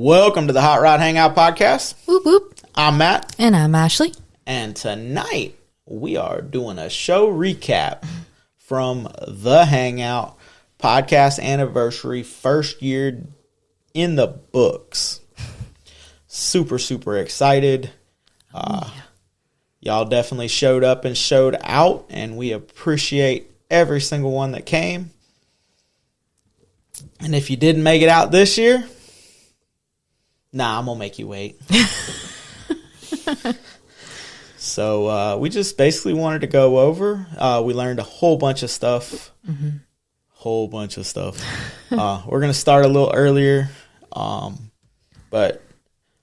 Welcome to the Hot Rod Hangout podcast. Whoop, whoop. I'm Matt. And I'm Ashley. And tonight we are doing a show recap from the Hangout podcast anniversary, first year in the books. Super, super excited. Y'all definitely showed up and showed out, and we appreciate every single one that came. And if you didn't make it out this year, I'm going to make you wait. So we just basically wanted to go over. We learned a whole bunch of stuff. We're going to start a little earlier. But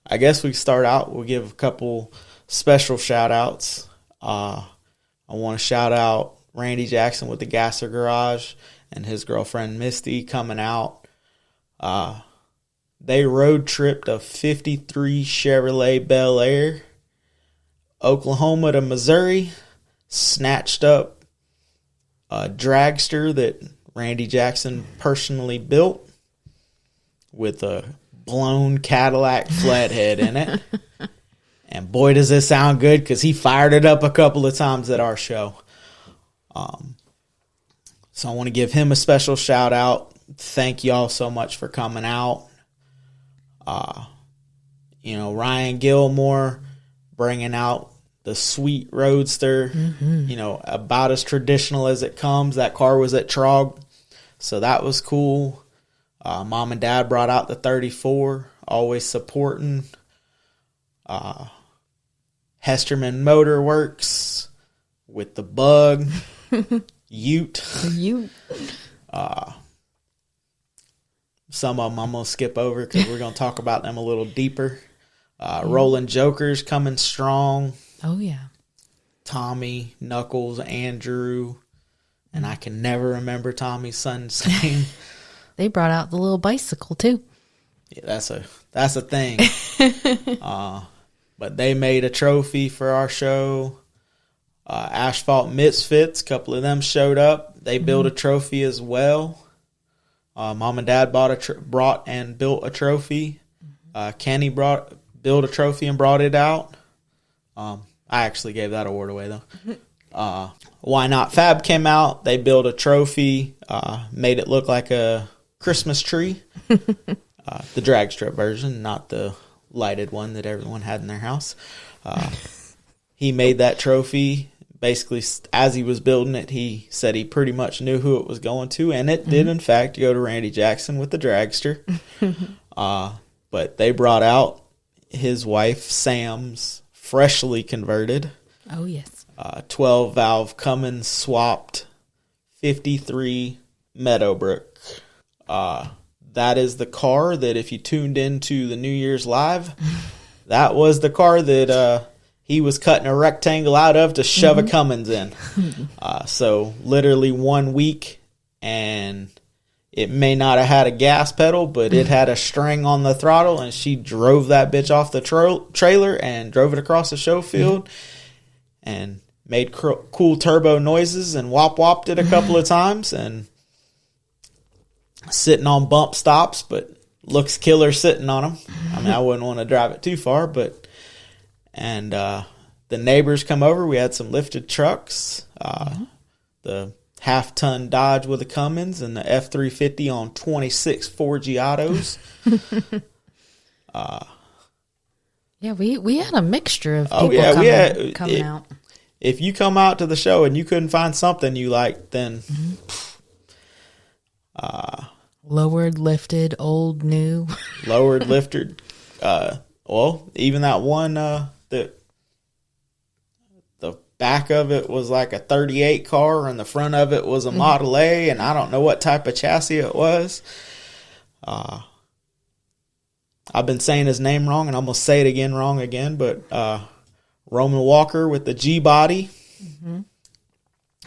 I guess we start out. We'll give a couple special shout outs. I want to shout out Randy Jackson with the Gasser Garage and his girlfriend Misty coming out. They road tripped a 53 Chevrolet Bel Air, Oklahoma to Missouri, snatched up a dragster that Randy Jackson personally built with a blown Cadillac flathead in it. And boy, does this sound good, because he fired it up a couple of times at our show. So I want to give him a special shout out. Thank y'all so much for coming out. Ryan Gilmore bringing out the sweet Roadster, about as traditional as it comes. That car was at Trog, so that was cool. Mom and Dad brought out the 34, always supporting. Hesterman Motor Works with the Bug, Ute. Some of them I'm going to skip over because we're going to talk about them a little deeper. Rolling Jokers coming strong. Oh, yeah. Tommy, Knuckles, Andrew, and I can never remember Tommy's son's name. They brought out the little bicycle, too. Yeah, that's a thing. But they made a trophy for our show. Asphalt Misfits, a couple of them showed up. They built a trophy as well. Mom and Dad brought and built a trophy. Kenny built a trophy and brought it out. I actually gave that award away, though. Why Not Fab came out. They built a trophy, made it look like a Christmas tree. The drag strip version, not the lighted one that everyone had in their house. He made that trophy. Basically, as he was building it, he said he pretty much knew who it was going to, and it did, in fact, go to Randy Jackson with the dragster. But they brought out his wife, Sam's, freshly converted. Oh, yes. 12-valve Cummins swapped 53 Meadowbrook. That is the car that, if you tuned into the New Year's Live, that was the car that he was cutting a rectangle out of to shove a Cummins in. So literally 1 week, and it may not have had a gas pedal, but it had a string on the throttle, and she drove that bitch off the trailer and drove it across the show field and made cool turbo noises and whopped it a couple of times, and sitting on bump stops, but looks killer sitting on them. I mean, I wouldn't want to drive it too far, but... And the neighbors come over. We had some lifted trucks, the half-ton Dodge with a Cummins, and the F-350 on 26 4G autos. Yeah, we had a mixture of people coming out. If you come out to the show and you couldn't find something you liked, then... Lowered, lifted, old, new. Lowered, lifted. Even that one... the back of it was like a 38 car, and the front of it was a Model A, and I don't know what type of chassis it was. I've been saying his name wrong, and I'm going to say it again wrong again, but Roman Walker with the G-body.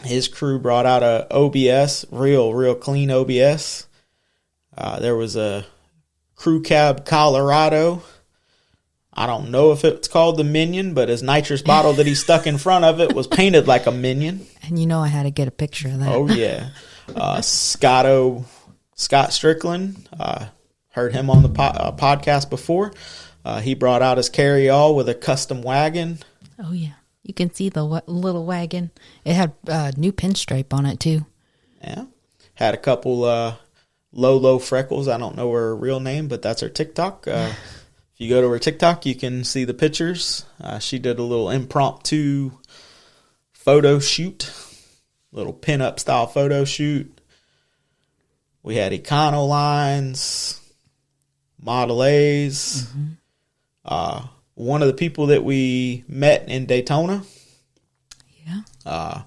His crew brought out a OBS, real clean OBS. There was a Crew Cab Colorado. I don't know if it's called the Minion, but his nitrous bottle that he stuck in front of it was painted like a Minion. And I had to get a picture of that. Oh, yeah. Scott Strickland, heard him on the podcast before. He brought out his carry-all with a custom wagon. Oh, yeah. You can see the little wagon. It had new pinstripe on it, too. Yeah. Had a couple Lolo Freckles. I don't know her real name, but that's her TikTok. If you go to her TikTok, you can see the pictures. She did a little impromptu photo shoot, little pin-up style photo shoot. We had Econolines, Model A's. Mm-hmm. One of the people that we met in Daytona. Yeah.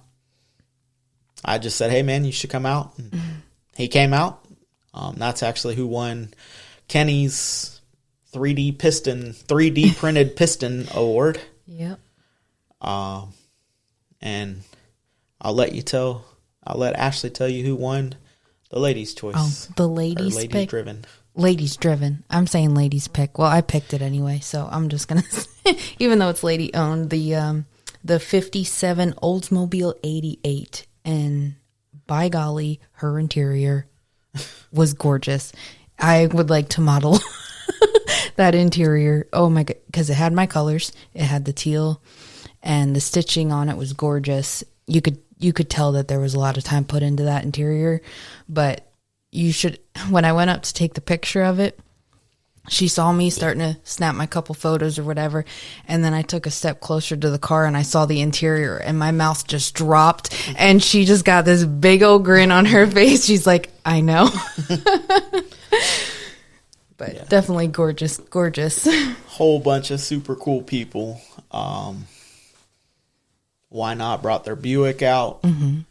I just said, hey, man, you should come out. And he came out. That's actually who won Kenny's 3D printed piston award. Yep. And I'll let Ashley tell you who won the ladies' choice. Oh, the ladies' pick. Driven. Ladies driven. I'm saying ladies pick. Well, I picked it anyway, so I'm just gonna say, even though it's lady owned, the 57 Oldsmobile 88, and by golly, her interior was gorgeous. I would like to model that interior. Oh my god, because it had my colors. It had the teal, and the stitching on it was gorgeous. You could tell that there was a lot of time put into that interior, but you should, when I went up to take the picture of it, she saw me starting to snap my couple photos or whatever, and then I took a step closer to the car and I saw the interior and my mouth just dropped, and she just got this big old grin on her face. She's like, I know. But yeah. Definitely gorgeous. Whole bunch of super cool people. Why Not brought their Buick out. Mm-hmm.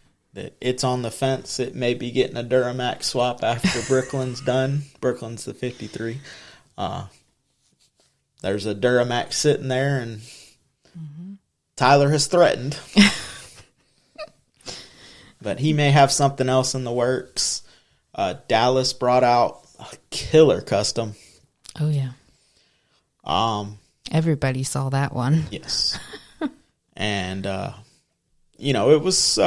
It's on the fence. It may be getting a Duramax swap after Brooklyn's done. Brooklyn's the 53. There's a Duramax sitting there, and Tyler has threatened. But he may have something else in the works. Dallas brought out a killer custom. Oh, yeah. Everybody saw that one. Yes. And, it was...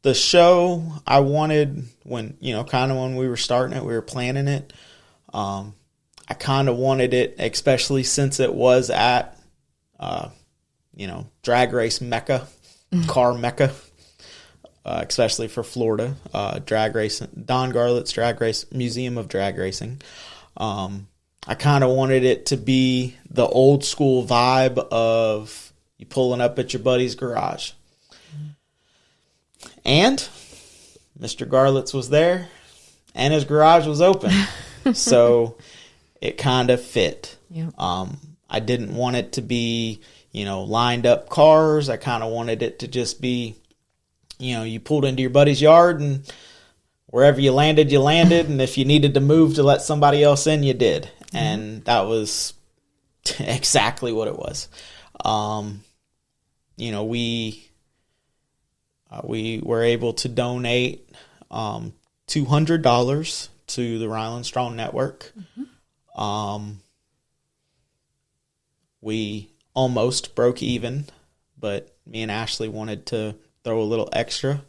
the show I wanted when we were starting it, we were planning it. I kind of wanted it, especially since it was at, drag race mecca, car mecca, especially for Florida, drag racing, Don Garlett's Drag Race, Museum of Drag Racing. I kind of wanted it to be the old school vibe of you pulling up at your buddy's garage. And Mr. Garlett's was there, and his garage was open. So it kind of fit. Yep. I didn't want it to be, lined up cars. I kind of wanted it to just be, you pulled into your buddy's yard, and wherever you landed, and if you needed to move to let somebody else in, you did. Mm-hmm. And that was exactly what it was. We were able to donate $200 to the Ryland Strong Network. Mm-hmm. We almost broke even, but me and Ashley wanted to throw a little extra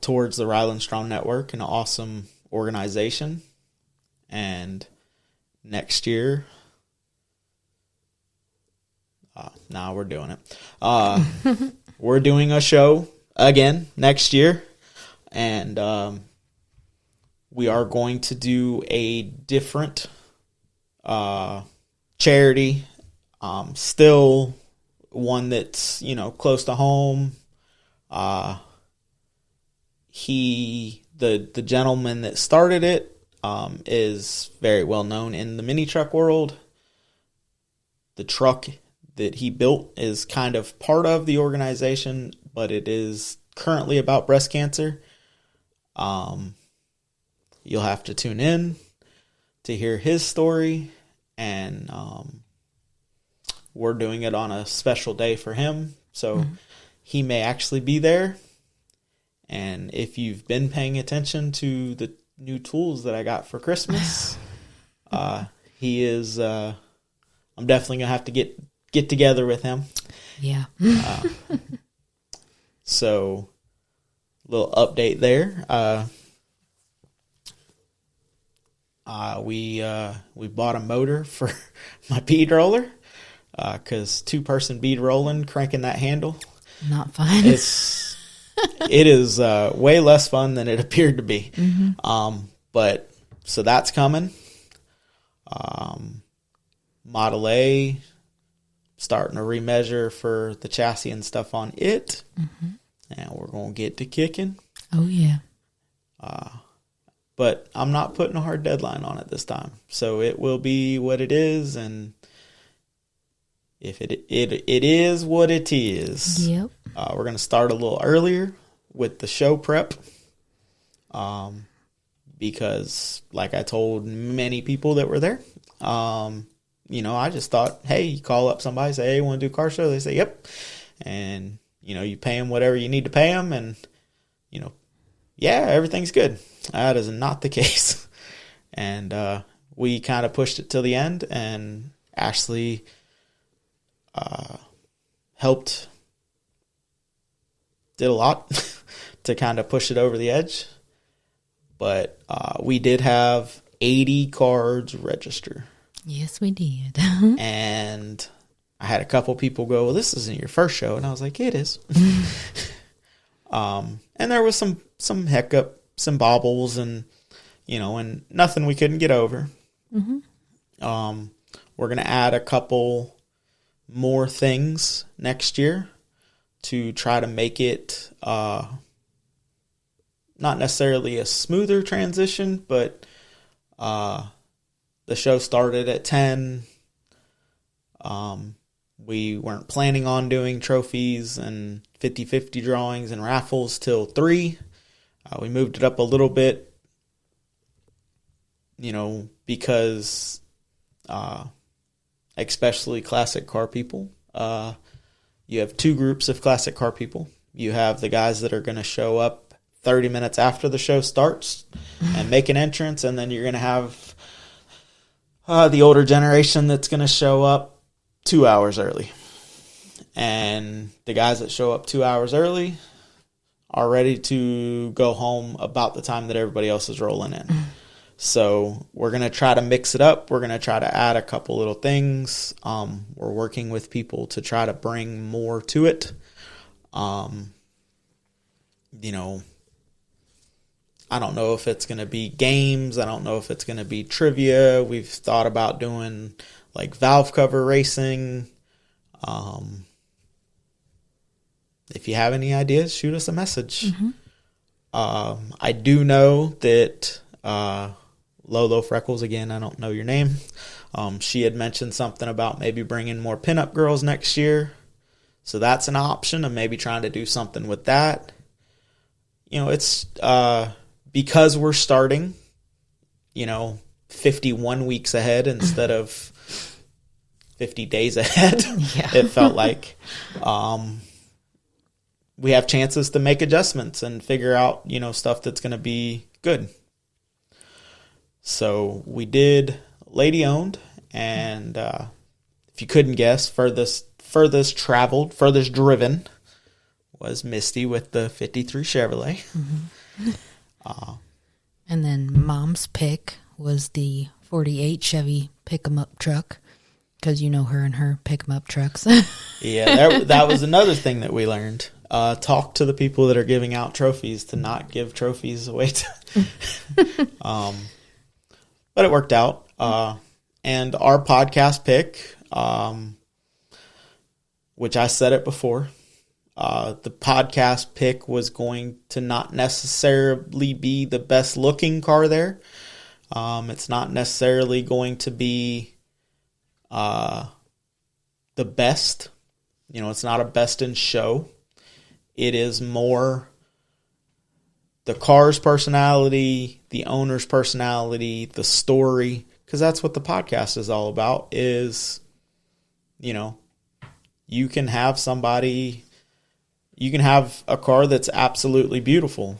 towards the Ryland Strong Network, an awesome organization. And next year, we're doing it. We're doing a show again next year, and we are going to do a different charity, still one that's, close to home. The gentleman that started it is very well known in the mini truck world. The truck that he built is kind of part of the organization, but it is currently about breast cancer. You'll have to tune in to hear his story, and we're doing it on a special day for him, so he may actually be there. And if you've been paying attention to the new tools that I got for Christmas, he is. I'm definitely gonna have to get together with him. Yeah. So, little update there. We bought a motor for my bead roller because 2-person bead rolling, cranking that handle. Not fun. It is way less fun than it appeared to be. But so that's coming. Model A, starting to remeasure for the chassis and stuff on it. And we're going to get to kicking. Oh, yeah. But I'm not putting a hard deadline on it this time. So it will be what it is. And if it is what it is, yep. We're going to start a little earlier with the show prep. Because like I told many people that were there, I just thought, hey, you call up somebody, say, hey, you want to do a car show? They say, yep. And, you pay them whatever you need to pay them. And, yeah, everything's good. That is not the case. And we kind of pushed it till the end. And Ashley helped, did a lot to kind of push it over the edge. But we did have 80 cards register. Yes, we did. And I had a couple people go, well, this isn't your first show. And I was like, it is. And there was some hiccup, some bobbles, and, and nothing we couldn't get over. We're going to add a couple more things next year to try to make it not necessarily a smoother transition, but the show started at 10. We weren't planning on doing trophies and 50-50 drawings and raffles till 3. We moved it up a little bit, because especially classic car people, you have 2 groups of classic car people. You have the guys that are going to show up 30 minutes after the show starts and make an entrance, and then you're going to have the older generation that's going to show up 2 hours early. And the guys that show up 2 hours early are ready to go home about the time that everybody else is rolling in. So we're going to try to mix it up. We're going to try to add a couple little things. We're working with people to try to bring more to it. I don't know if it's going to be games. I don't know if it's going to be trivia. We've thought about doing like valve cover racing. If you have any ideas, shoot us a message. I do know that Lolo Freckles, again, I don't know your name. She had mentioned something about maybe bringing more pinup girls next year. So that's an option of maybe trying to do something with that. It's because we're starting, 51 weeks ahead instead of 50 days ahead. Yeah. It felt like we have chances to make adjustments and figure out, stuff that's going to be good. So we did lady owned, and if you couldn't guess, furthest traveled, furthest driven was Misty with the 53 Chevrolet. And then Mom's pick was the 48 Chevy pick-em-up truck, because her and her pick-em-up trucks. Yeah, that was another thing that we learned. Talk to the people that are giving out trophies to not give trophies away. But it worked out. And our podcast pick, which I said it before, the podcast pick was going to not necessarily be the best looking car there. It's not necessarily going to be the best. It's not a best in show. It is more the car's personality, the owner's personality, the story, because that's what the podcast is all about is, you can have a car that's absolutely beautiful.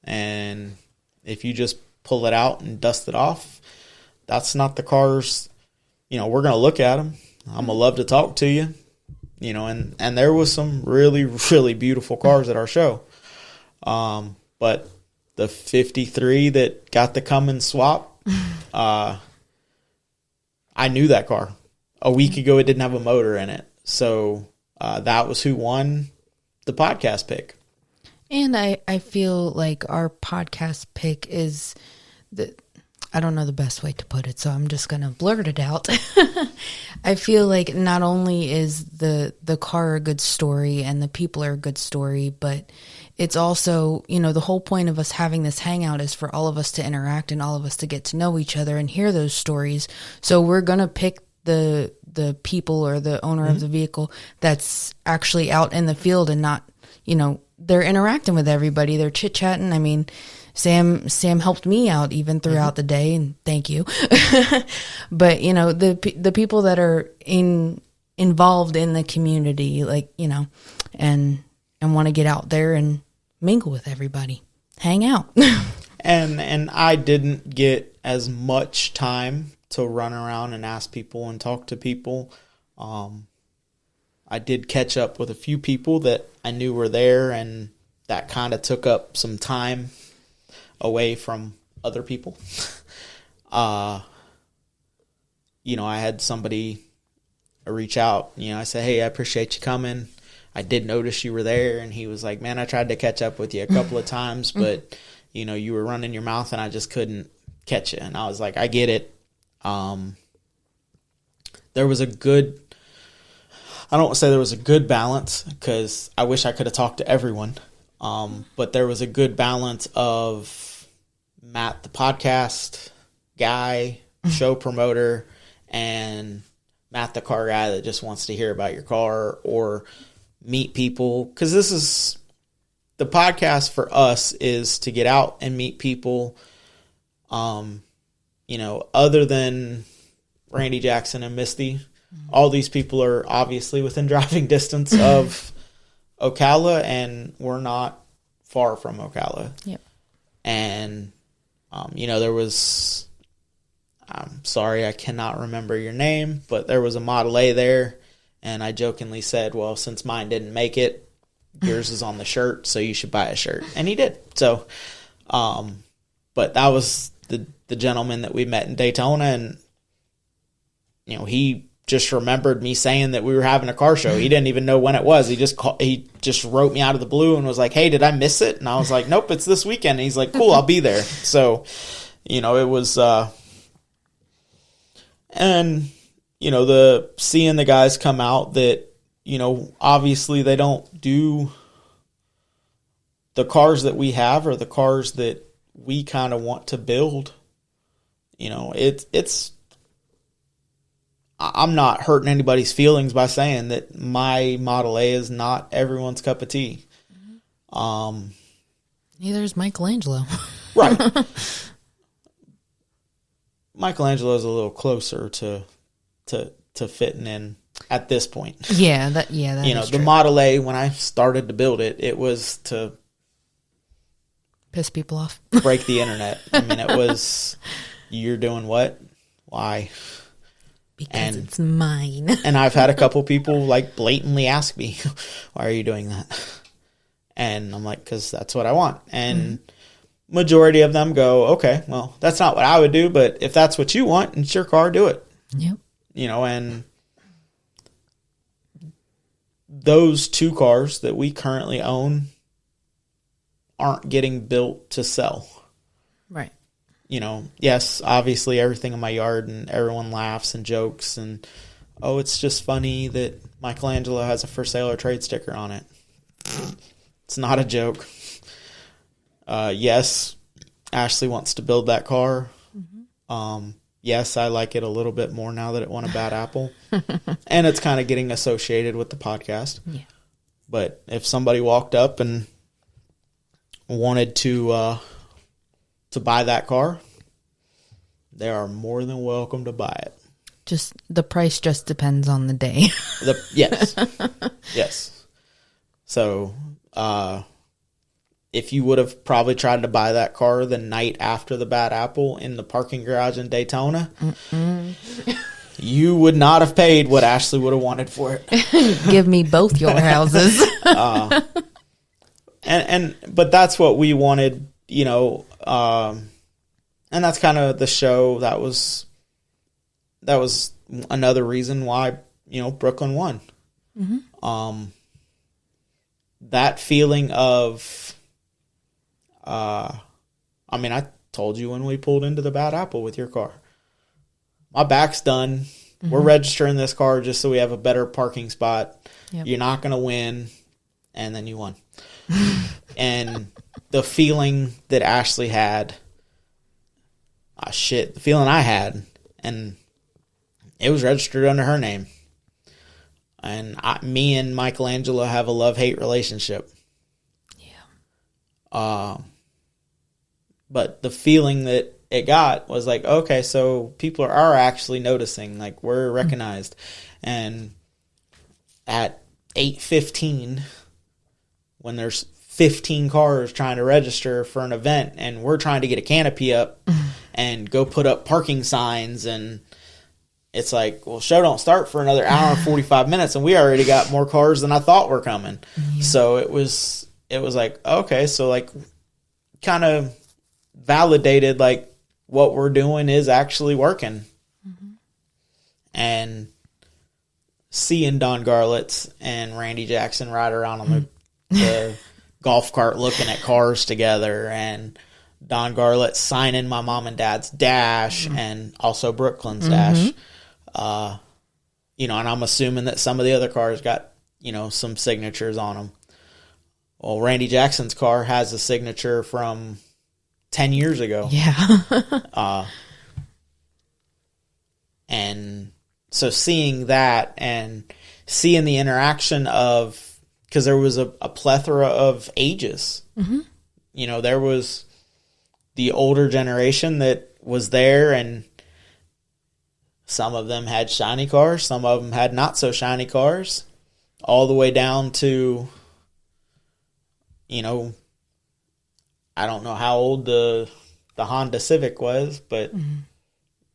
And if you just pull it out and dust it off, that's not the car's, we're going to look at them. I'm going to love to talk to you, and there was some really, really beautiful cars at our show. But the 53 that got the Cummins swap, I knew that car. A week ago, it didn't have a motor in it. So that was who won the podcast pick. And I feel like our podcast pick is I don't know the best way to put it, so I'm just going to blurt it out. I feel like not only is the car a good story and the people are a good story, but it's also, the whole point of us having this hangout is for all of us to interact and all of us to get to know each other and hear those stories. So we're going to pick the people or the owner of the vehicle that's actually out in the field and not, they're interacting with everybody. They're chit-chatting. I mean, Sam helped me out even throughout the day, and thank you. But the people that are involved in the community, and want to get out there and mingle with everybody, hang out. and I didn't get as much time to run around and ask people and talk to people. I did catch up with a few people that I knew were there, and that kind of took up some time away from other people. I had somebody reach out. I said, hey, I appreciate you coming. I did notice you were there. And he was like, man, I tried to catch up with you a couple of times, but, you were running your mouth and I just couldn't catch you. And I was like, I get it. There was a good, I don't want to say there was a good balance, because I wish I could have talked to everyone. But there was a good balance of Matt, the podcast guy, show promoter, and Matt, the car guy that just wants to hear about your car or meet people. Because this is, the podcast for us is to get out and meet people, other than Randy Jackson and Misty. All these people are obviously within driving distance of Ocala, and we're not far from Ocala. Yep. And, there was, I'm sorry, I cannot remember your name, but there was a Model A there, and I jokingly said, well, since mine didn't make it, yours is on the shirt, so you should buy a shirt. And he did. So, but that was the gentleman that we met in Daytona, and, he just remembered me saying that we were having a car show. He didn't even know when it was. He just wrote me out of the blue and was like, hey, did I miss it? And I was like, nope, it's this weekend. And he's like, cool, I'll be there. So, it was, and, the seeing the guys come out that, obviously they don't do the cars that we have or the cars that we kind of want to build. It's, I'm not hurting anybody's feelings by saying that my Model A is not everyone's cup of tea. Neither is Michelangelo. Right. Michelangelo is a little closer to fitting in at this point. Yeah, that is the true. Model A, when I started to build it, it was to piss people off. Break the internet. I mean, it was, you're doing what? Why? Because it's mine. And I've had a couple people blatantly ask me, why are you doing that? And I'm like, because that's what I want. And majority of them go, okay, well, that's not what I would do, but if that's what you want and it's your car, do it. Yep. And those two cars that we currently own aren't getting built to sell. Right. Yes, obviously everything in my yard and everyone laughs and jokes and, oh, it's just funny that Michelangelo has a for sale or trade sticker on it. It's not a joke. Yes, Ashley wants to build that car. Yes, I like it a little bit more now that it won a bad apple. And it's kind of getting associated with the podcast. Yeah. But if somebody walked up and wanted to buy that car, they are more than welcome to buy it. Just the price just depends on the day. Yes. Yes. So, if you would have probably tried to buy that car the night after the bad apple in the parking garage in Daytona, you would not have paid what Ashley would have wanted for it. Give me both your houses. But that's what we wanted, and that's kind of the show. That was another reason why, Brooklyn won. That feeling of, I told you when we pulled into the Bad Apple with your car, my back's done. We're registering this car just so we have a better parking spot. Yep. You're not going to win. And then you won. And the feeling that Ashley had, the feeling I had, and it was registered under her name. And me and Michelangelo have a love-hate relationship. Yeah. But the feeling that it got was like, okay, so people are actually noticing, like, we're recognized. And at 8:15, when there's 15 cars trying to register for an event, and we're trying to get a canopy up and go put up parking signs, and it's like, well, show don't start for another hour and 45 minutes, and we already got more cars than I thought were coming. Yeah. So it was like, okay, so like kind of validated like what we're doing is actually working. And seeing Don Garlitz and Randy Jackson ride around on the golf cart looking at cars together, and Don Garlitz signing my mom and dad's dash and also Brooklyn's dash. And I'm assuming that some of the other cars got, some signatures on them. Well, Randy Jackson's car has a signature from 10 years ago. Yeah. And so seeing that and seeing the interaction of, because there was a plethora of ages. There was the older generation that was there, and some of them had shiny cars, some of them had not so shiny cars, all the way down to, I don't know how old the Honda Civic was, but,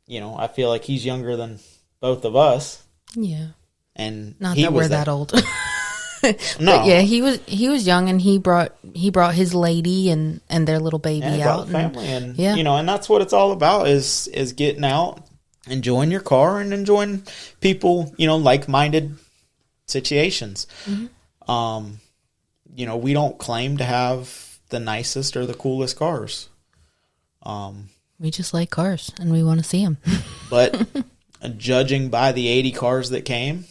I feel like he's younger than both of us. Yeah. And not that we're that old. No. But yeah, he was young, and he brought his lady and their little baby out. The family, and and that's what it's all about is getting out, enjoying your car, and enjoying people, like-minded situations. We don't claim to have the nicest or the coolest cars. We just like cars, and we want to see them. But judging by the 80 cars that came,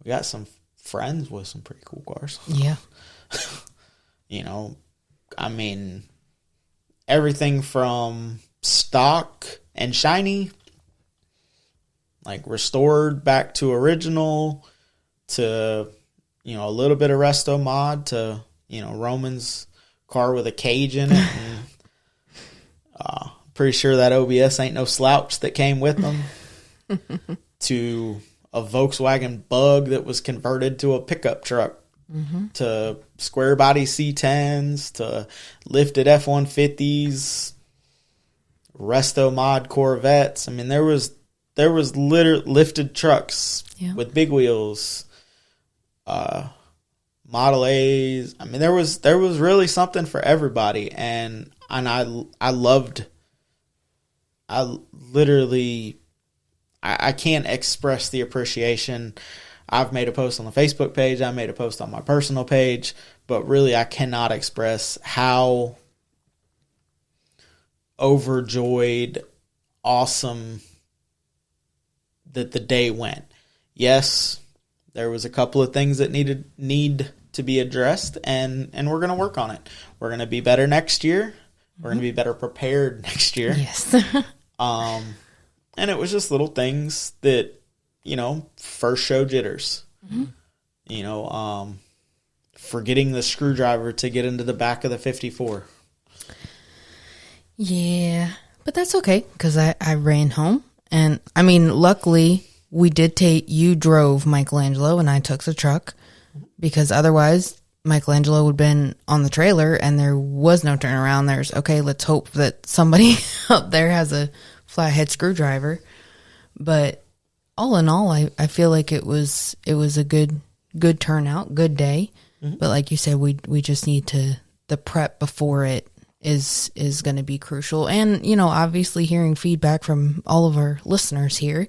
we got some friends with some pretty cool cars. Yeah. Everything from stock and shiny, like restored back to original, to, a little bit of resto mod, to, Roman's car with a cage in it. And, pretty sure that OBS ain't no slouch that came with them. To a Volkswagen Bug that was converted to a pickup truck, to square body C10s, to lifted F-150s, resto mod Corvettes. There was lifted trucks with big wheels, Model A's. There was really something for everybody, and I can't express the appreciation. I've made a post on the Facebook page. I made a post on my personal page. But really, I cannot express how overjoyed, awesome that the day went. Yes, there was a couple of things that need to be addressed, and we're going to work on it. We're going to be better next year. We're going to be better prepared next year. Yes. And it was just little things that, first show jitters. Forgetting the screwdriver to get into the back of the 54. Yeah, but that's okay, because I ran home. And, luckily, you drove Michelangelo, and I took the truck, because otherwise Michelangelo would have been on the trailer, and there was no turnaround. Let's hope that somebody up there has a flathead screwdriver. But all in all, I feel like it was a good turnout, good day. But like you said, we just need the prep before it is going to be crucial. And, obviously hearing feedback from all of our listeners here,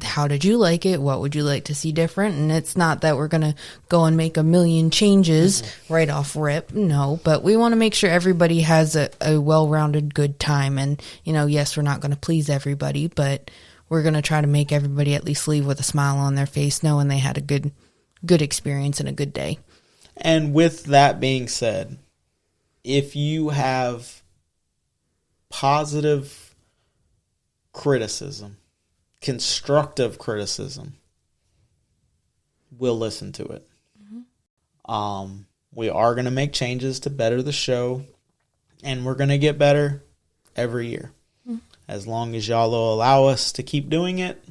how did you like it? What would you like to see different? And it's not that we're going to go and make a million changes right off rip. No, but we want to make sure everybody has a well-rounded good time. And, yes, we're not going to please everybody, but we're going to try to make everybody at least leave with a smile on their face, knowing they had a good experience and a good day. And with that being said, if you have positive criticism, constructive criticism, we'll listen to it. We are going to make changes to better the show, and we're going to get better every year. As long as y'all will allow us to keep doing it,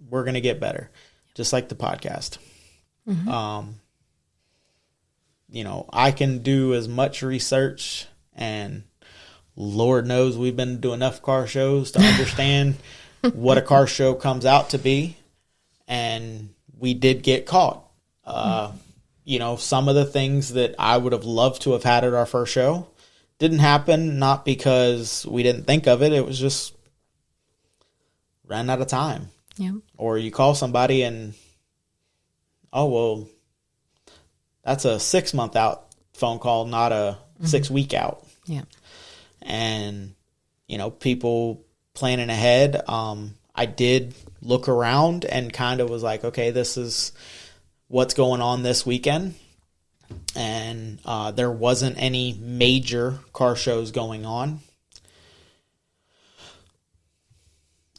we're going to get better, just like the podcast. I can do as much research, and Lord knows we've been to enough car shows to understand what a car show comes out to be, and we did get caught. Some of the things that I would have loved to have had at our first show didn't happen, not because we didn't think of it. It was just ran out of time. Yeah. Or you call somebody and, that's a 6-month out phone call, not a 6-week out. Yeah. And, people planning ahead. I did look around and kind of was like, okay, this is what's going on this weekend. And there wasn't any major car shows going on.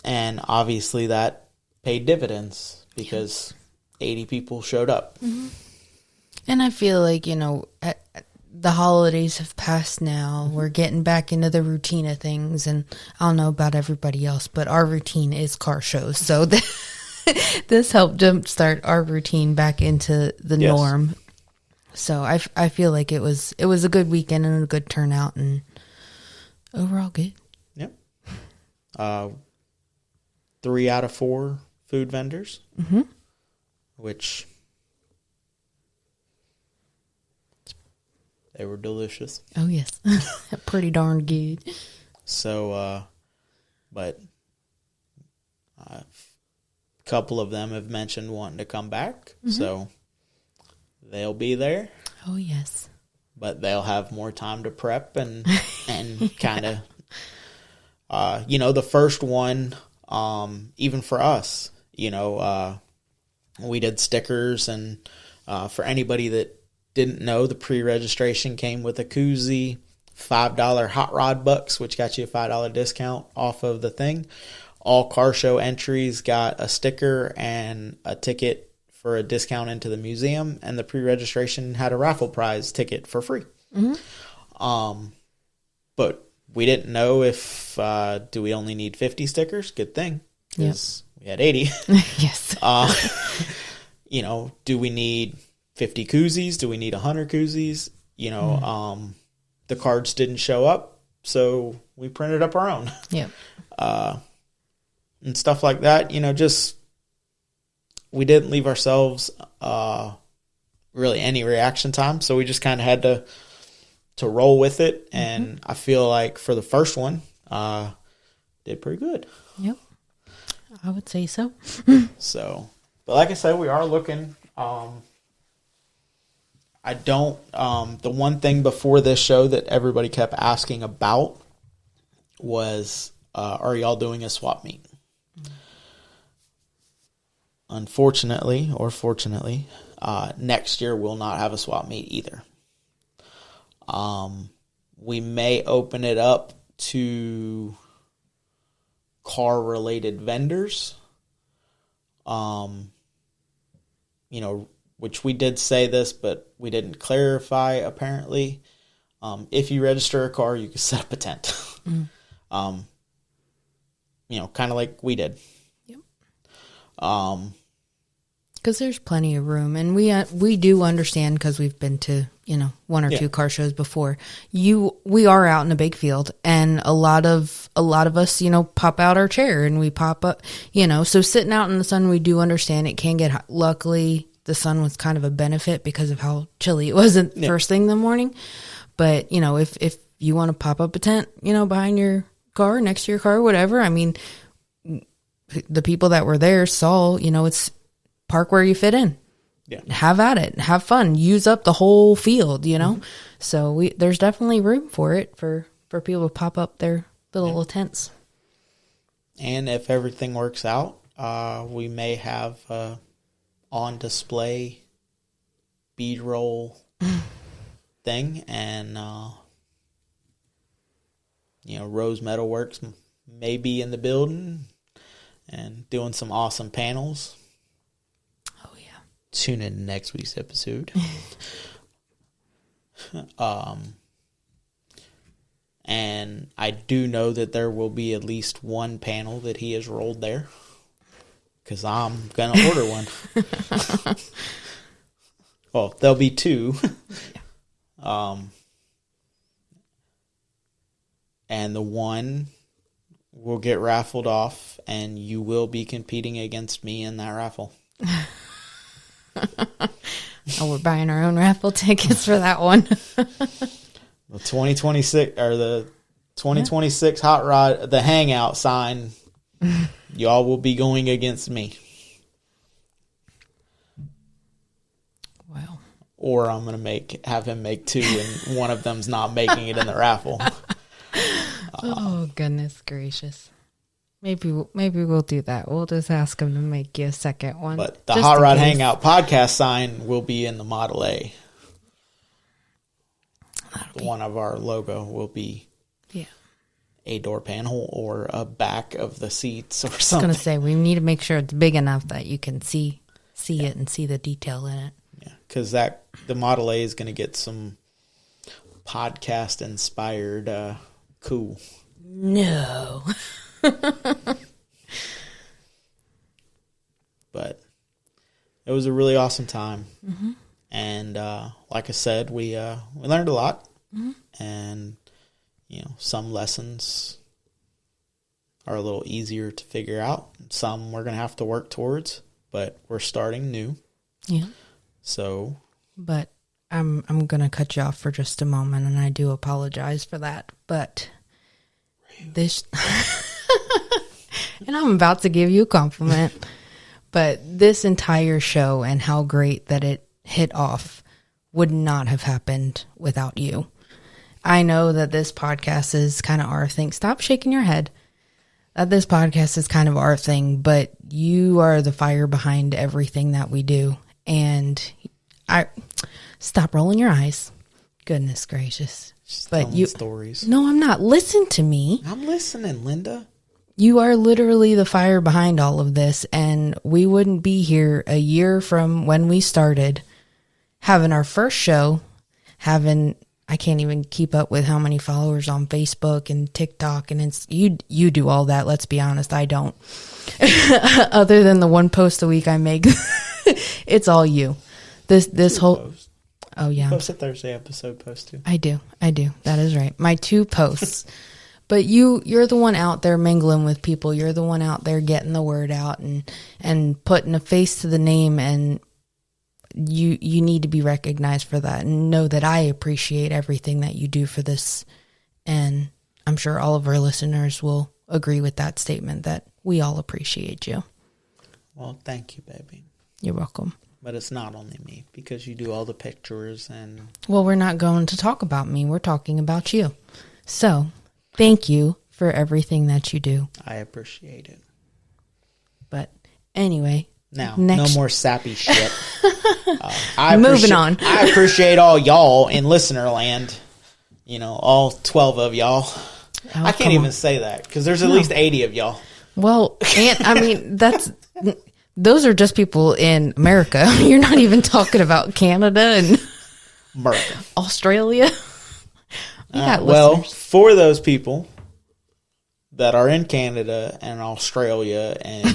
And obviously that paid dividends because 80 people showed up. And I feel like, the holidays have passed now. We're getting back into the routine of things. And I don't know about everybody else, but our routine is car shows. So this helped jumpstart our routine back into the norm. So I feel like it was a good weekend and a good turnout and overall good. Yep. 3 out of 4 food vendors, which they were delicious. Oh, yes. Pretty darn good. So, but a couple of them have mentioned wanting to come back. So they'll be there. Oh, yes. But they'll have more time to prep and kind of, the first one, even for us, we did stickers, and for anybody that didn't know, the pre-registration came with a koozie, $5 hot rod bucks, which got you a $5 discount off of the thing. All car show entries got a sticker and a ticket for a discount into the museum, and the pre-registration had a raffle prize ticket for free. But we didn't know if do we only need 50 stickers? Good thing, because we had 80. Yes. Do we need 50 koozies? Do we need 100 koozies? The cards didn't show up, so we printed up our own. Yep. And stuff like that. Just we didn't leave ourselves really any reaction time, so we just kind of had to roll with it. And I feel like for the first one, did pretty good. Yep, I would say so. So, but like I said, we are looking. The one thing before this show that everybody kept asking about was, are y'all doing a swap meet? Unfortunately, or fortunately, next year we'll not have a swap meet either. We may open it up to car-related vendors. Which we did say this, but we didn't clarify, apparently. If you register a car, you can set up a tent. Kind of like we did. Yep. Because there's plenty of room, and we do understand, because we've been to one or two car shows before. We are out in a big field, and a lot of us pop out our chair and we pop up. So sitting out in the sun, we do understand it can get hot. Luckily, the sun was kind of a benefit because of how chilly it was at first thing in the morning. But, you know, if you want to pop up a tent, you know, behind your car, next to your car, whatever, I mean, the people that were there saw, you know, it's park where you fit in. Yeah. Have at it. Have fun. Use up the whole field, you know? So there's definitely room for it for people to pop up their little tents. And if everything works out, we may have on display bead-roll thing, and you know, Rose Metalworks may be in the building and doing some awesome panels. Oh yeah. Tune in next week's episode. And I do know that there will be at least one panel that he has rolled there, because I'm going to order one. Well, there'll be two. And the one will get raffled off, and you will be competing against me in that raffle. Oh, we're buying our own raffle tickets for that one. The 2026 Hot Rod, the Hangout sign, y'all will be going against me. Wow. Or I'm going to have him make two, and one of them's not making it in the raffle. Oh, goodness gracious. Maybe we'll do that. We'll just ask him to make you a second one. But the Hot Rod Hangout podcast sign will be in the Model A. One of our logo will be a door panel or a back of the seats or something. I was going to say, we need to make sure it's big enough that you can see it and see the detail in it. Yeah, because the Model A is going to get some podcast-inspired cool. No. But it was a really awesome time. Mm-hmm. And like I said, we learned a lot. Mm-hmm. And, you know, some lessons are a little easier to figure out. Some we're going to have to work towards, but we're starting new. Yeah. So. But I'm going to cut you off for just a moment, and I do apologize for that. But this, and I'm about to give you a compliment, but this entire show and how great that it hit off would not have happened without you. I know that this podcast is kind of our thing. Stop shaking your head. That this podcast is kind of our thing, but you are the fire behind everything that we do. And stop rolling your eyes. Goodness gracious. She's telling stories. No, I'm not. Listen to me. I'm listening, Linda. You are literally the fire behind all of this, and we wouldn't be here a year from when we started having our first show, I can't even keep up with how many followers on Facebook and TikTok, and you do all that. Let's be honest, I don't. Other than the one post a week I make, it's all you. This whole post. Oh yeah, post a Thursday episode post too. I do. That is right. My 2 posts. But you're the one out there mingling with people. You're the one out there getting the word out and putting a face to the name, and you need to be recognized for that, and know that I appreciate everything that you do for this. And I'm sure all of our listeners will agree with that statement, that we all appreciate you. Well, thank you, baby. You're welcome. But it's not only me, because you do all the pictures and... Well, we're not going to talk about me. We're talking about you. So, thank you for everything that you do. I appreciate it. But anyway... Now, no more sappy shit. Moving on. I appreciate all y'all in listener land. You know, all 12 of y'all. I can't even say that, because there's at least 80 of y'all. Well, and I mean, those are just people in America. You're not even talking about Canada and America. Australia. Well, for those people that are in Canada and Australia and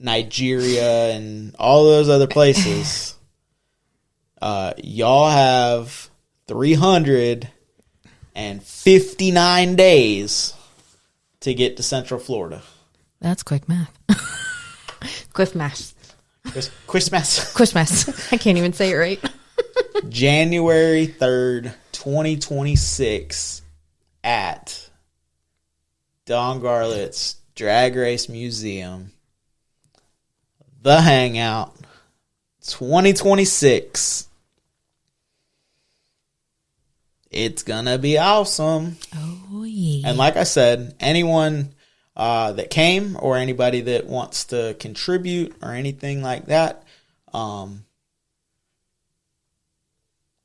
Nigeria and all those other places, y'all have 359 days to get to Central Florida. That's quick math. Quick math. Christmas. Christmas. I can't even say it right. January 3rd, 2026 at Don Garlett's Drag Race Museum. The Hangout 2026. It's gonna be awesome. Oh, yeah. And like I said, anyone that came or anybody that wants to contribute or anything like that,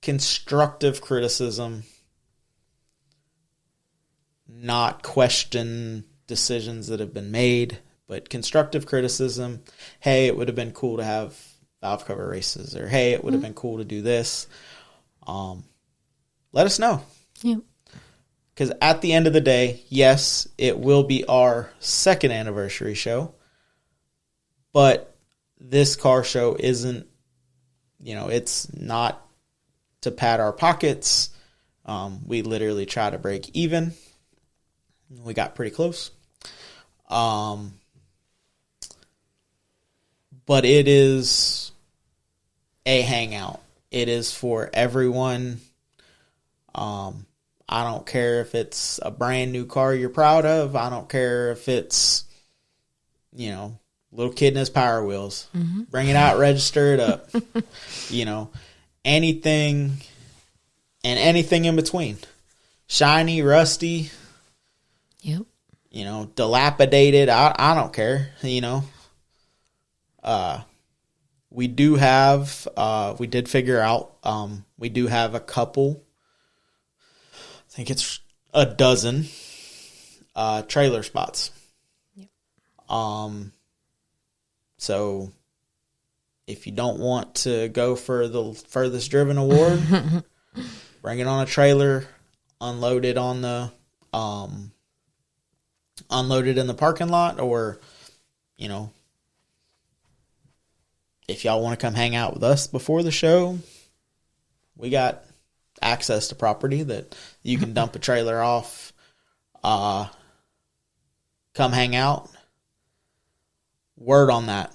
constructive criticism, not question decisions that have been made, but constructive criticism. Hey, it would have been cool to have valve cover races, or hey, it would have been cool to do this. Let us know. Yep. Because at the end of the day, yes, it will be our 2nd anniversary show, but this car show isn't, it's not to pad our pockets. We literally try to break even. We got pretty close. But it is a hangout. It is for everyone. I don't care if it's a brand new car you're proud of. I don't care if it's, little kid in his Power Wheels. Mm-hmm. Bring it out, register it up. Anything and anything in between. Shiny, rusty. Yep. Dilapidated. I don't care. We do have, we did figure out, we do have a couple, I think it's a dozen, trailer spots. Yep. So if you don't want to go for the furthest driven award, bring it on a trailer, unload it on the, unload it in the parking lot, or, if y'all want to come hang out with us before the show, we got access to property that you can dump a trailer off, come hang out. Word on that.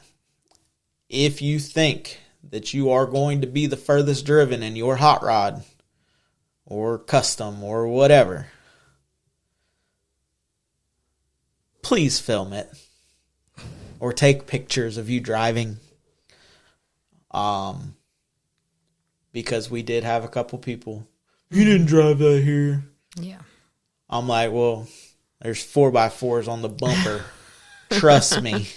If you think that you are going to be the furthest driven in your hot rod or custom or whatever, please film it or take pictures of you driving. Because we did have a couple people, you didn't drive that here. Yeah. I'm like, well, there's 4x4s on the bumper. Trust me.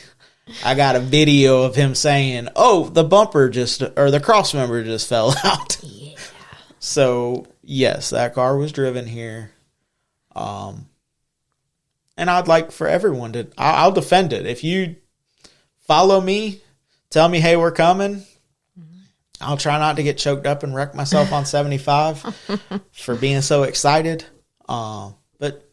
I got a video of him saying, oh, the bumper or the cross member just fell out. Yeah. So, yes, that car was driven here. And I'd like for everyone to, I'll defend it. If you follow me, tell me, hey, we're coming, I'll try not to get choked up and wreck myself on 75 for being so excited. But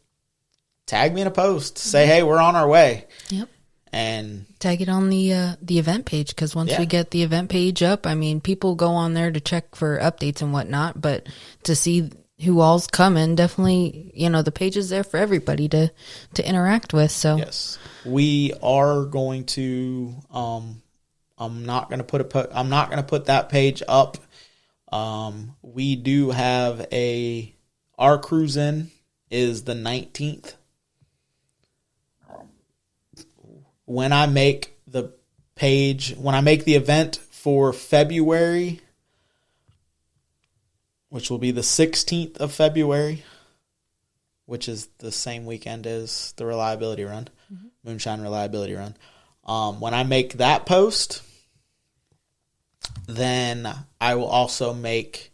tag me in a post. Say, hey, we're on our way. Yep. And tag it on the event page, because once we get the event page up, I mean, people go on there to check for updates and whatnot, but to see who all's coming, definitely, the page is there for everybody to interact with. So yes, we are going to. I'm not going to put that page up. We do have our cruise in is the 19th. When I make the event for February, which will be the 16th of February, which is the same weekend as the reliability run, Moonshine reliability run. When I make that post, then I will also make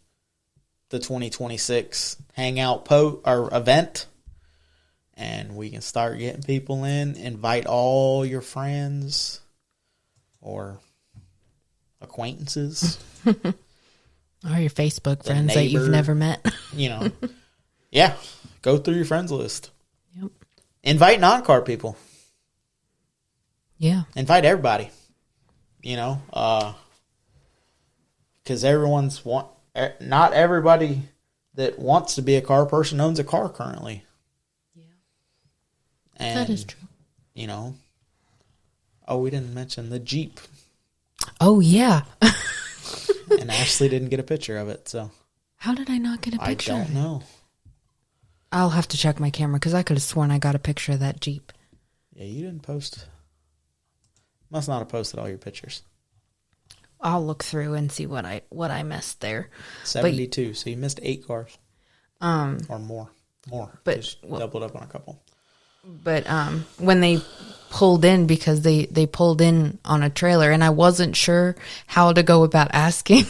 the 2026 Hangout or event, and we can start getting people in. Invite all your friends or acquaintances. Or your Facebook friends that you've never met. Yeah. Go through your friends list. Yep. Invite non-car people. Yeah. Invite everybody. Because not everybody that wants to be a car person owns a car currently. Yeah. And, that is true. we didn't mention the Jeep. Oh, yeah. And Ashley didn't get a picture of it, so. How did I not get a picture? I don't know. I'll have to check my camera because I could have sworn I got a picture of that Jeep. Yeah, you didn't post. Must not have posted all your pictures. I'll look through and see what I missed there. 72. So you missed 8 cars. Or more. But just doubled up on a couple. But when they pulled in, because they pulled in on a trailer, and I wasn't sure how to go about asking,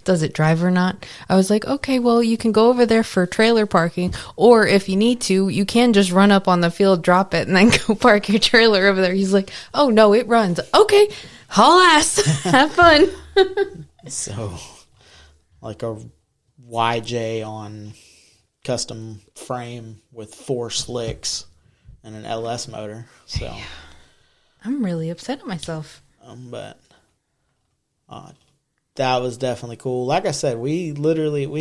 does it drive or not? I was like, okay, well, you can go over there for trailer parking, or if you need to, you can just run up on the field, drop it, and then go park your trailer over there. He's like, oh, no, it runs. Okay, haul ass. Have fun. So, like a YJ on custom frame with 4 slicks and an LS motor. So I'm really upset at myself. But that was definitely cool. Like I said, we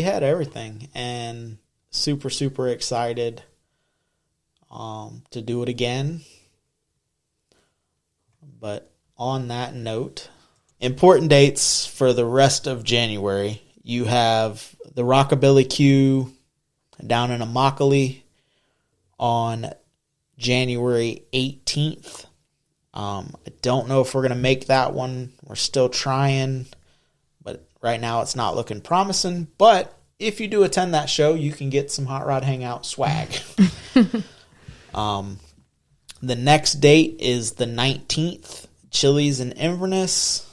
had everything, and super, super excited to do it again. But on that note, important dates for the rest of January. You have the Rockabilly Q down in Immokalee on January 18th. I don't know if we're going to make that one. We're still trying, but right now it's not looking promising. But if you do attend that show, you can get some Hot Rod Hangout swag. The next date is the 19th, Chili's in Inverness,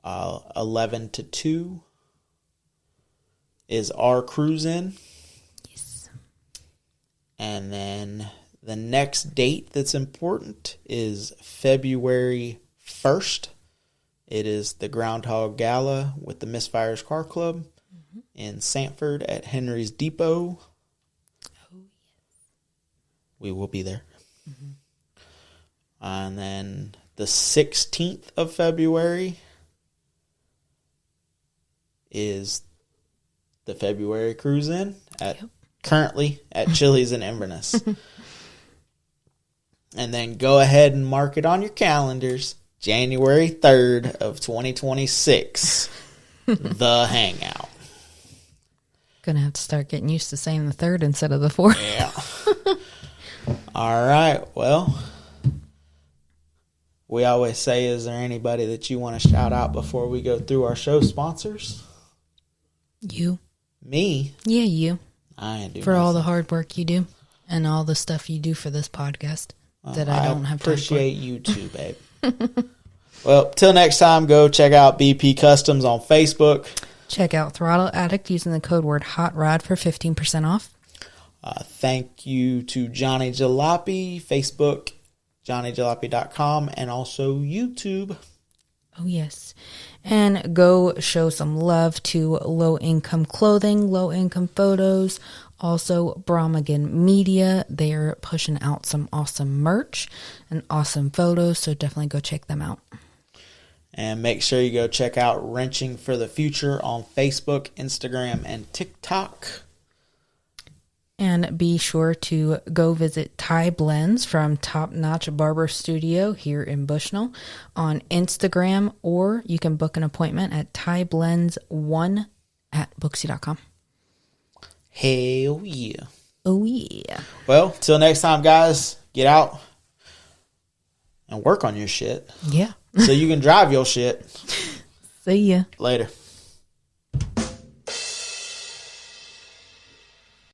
11 to 2 is our cruise in. Yes. And then the next date that's important is February 1st. It is the Groundhog Gala with the Misfires Car Club in Sanford at Henry's Depot. Oh, yes. We will be there. Mm-hmm. And then the 16th of February is the February cruise in at currently at Chili's in Inverness. And then go ahead and mark it on your calendars. January 3rd of 2026. The Hangout. Gonna have to start getting used to saying the 3rd instead of the 4th. Yeah. All right. Well, we always say, is there anybody that you want to shout out before we go through our show sponsors? You. Me? Yeah, you. I ain't do for nothing. all the hard work you do and all the stuff you do for this podcast that I don't have time for. Appreciate you too, babe. Well, till next time, go check out BP Customs on Facebook. Check out Throttle Addict using the code word HOTROD for 15% off. Thank you to Johnny Jalopy, Facebook, johnnyjalopy.com, and also YouTube. Oh, yes. And go show some love to Low Income Clothing, Low Income Photos, also Brahmagan Media. They're pushing out some awesome merch and awesome photos, so definitely go check them out. And make sure you go check out Wrenching for the Future on Facebook, Instagram, and TikTok. And be sure to go visit Ty Blends from Top Notch Barber Studio here in Bushnell on Instagram, or you can book an appointment at tyblends1 at booksy.com. Hell yeah. Oh, yeah. Well, till next time, guys, get out and work on your shit. Yeah. So you can drive your shit. See ya. Later.